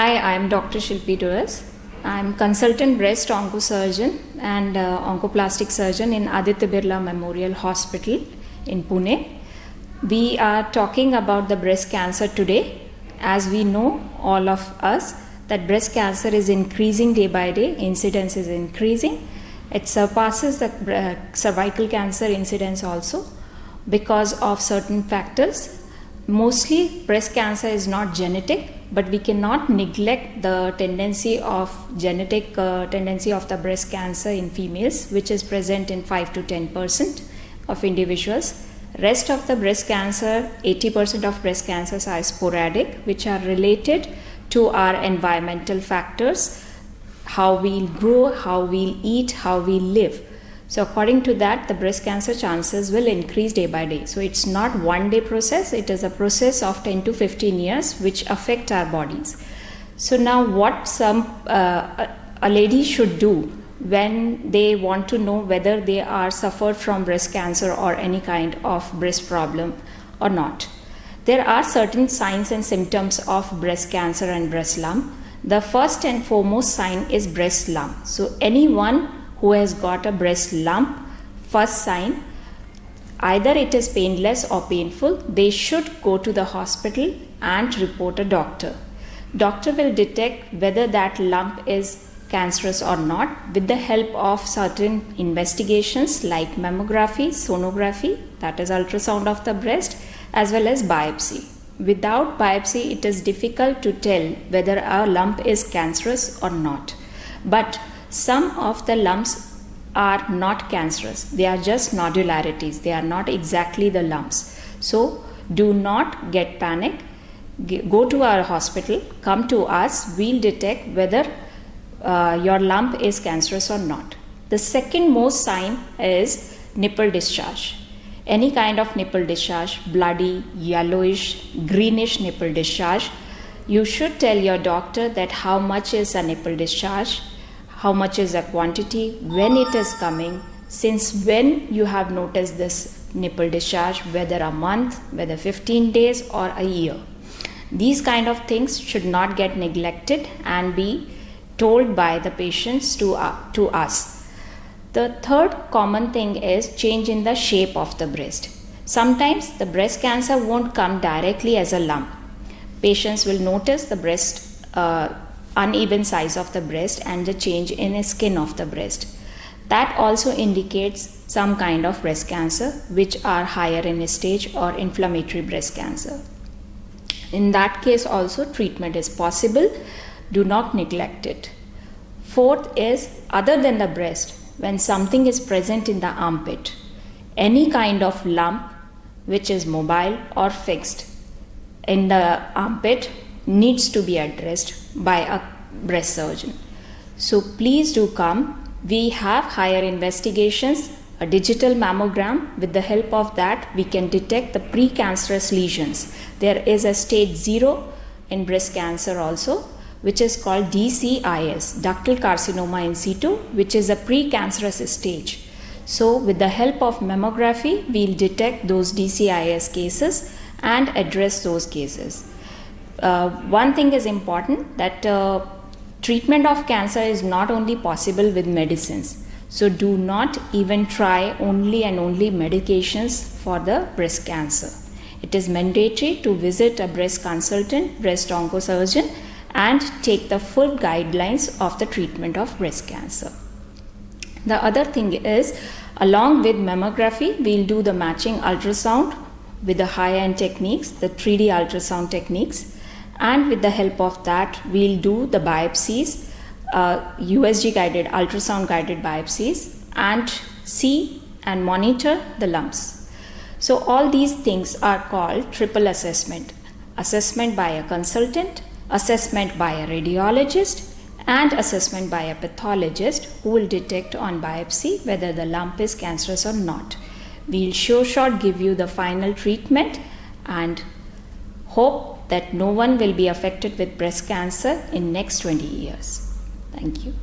Hi, I am Dr. Shilpi Duras. I am consultant breast oncosurgeon and oncoplastic surgeon in Aditya Birla Memorial Hospital in Pune. We are talking about the breast cancer today. As we know, all of us, that breast cancer is increasing day by day, incidence is increasing. It surpasses the cervical cancer incidence also because of certain factors. Mostly breast cancer is not genetic, but we cannot neglect the tendency of genetic tendency of the breast cancer in females, which is present in 5 to 10% of individuals. Rest of the breast cancer, 80% of breast cancers are sporadic, which are related to our environmental factors, how we'll grow, how we'll eat, how we live. So according to that, the breast cancer chances will increase day by day. So it's not one day process, it is a process of 10 to 15 years which affect our bodies. So now what a lady should do when they want to know whether they are suffered from breast cancer or any kind of breast problem or not. There are certain signs and symptoms of breast cancer and breast lump. The first and foremost sign is breast lump. So anyone who has got a breast lump, first sign, either it is painless or painful, they should go to the hospital and report a doctor. Doctor will detect whether that lump is cancerous or not with the help of certain investigations like mammography, sonography, that is ultrasound of the breast, as well as biopsy. Without biopsy, it is difficult to tell whether a lump is cancerous or not. But some of the lumps are not cancerous. They are just nodularities. They are not exactly the lumps. So do not get panic. Go to our hospital, come to us. We'll detect whether your lump is cancerous or not. The second most sign is nipple discharge. Any kind of nipple discharge, bloody, yellowish, greenish nipple discharge. You should tell your doctor that how much is a nipple discharge, how much is the quantity, when it is coming, since when you have noticed this nipple discharge, whether a month, whether 15 days or a year. These kind of things should not get neglected and be told by the patients to us. The third common thing is change in the shape of the breast. Sometimes the breast cancer won't come directly as a lump. Patients will notice the breast uneven size of the breast and the change in the skin of the breast. That also indicates some kind of breast cancer which are higher in stage or inflammatory breast cancer. In that case also treatment is possible. Do not neglect it. Fourth is, other than the breast, when something is present in the armpit, any kind of lump which is mobile or fixed in the armpit needs to be addressed by a breast surgeon. So please do come. We have higher investigations, a digital mammogram. With the help of that, we can detect the precancerous lesions. There is a stage 0 in breast cancer also, which is called DCIS, ductal carcinoma in situ, which is a precancerous stage. So with the help of mammography, we'll detect those DCIS cases and address those cases. One thing is important, that treatment of cancer is not only possible with medicines. So do not even try only and only medications for the breast cancer. It is mandatory to visit a breast consultant, breast oncosurgeon, and take the full guidelines of the treatment of breast cancer. The other thing is, along with mammography, we'll do the matching ultrasound with the high-end techniques, the 3D ultrasound techniques, and with the help of that, we'll do the biopsies, USG guided, ultrasound guided biopsies, and see and monitor the lumps. So all these things are called triple assessment. Assessment by a consultant, assessment by a radiologist, and assessment by a pathologist who will detect on biopsy whether the lump is cancerous or not. We'll sure give you the final treatment and hope that no one will be affected with breast cancer in next 20 years. Thank you.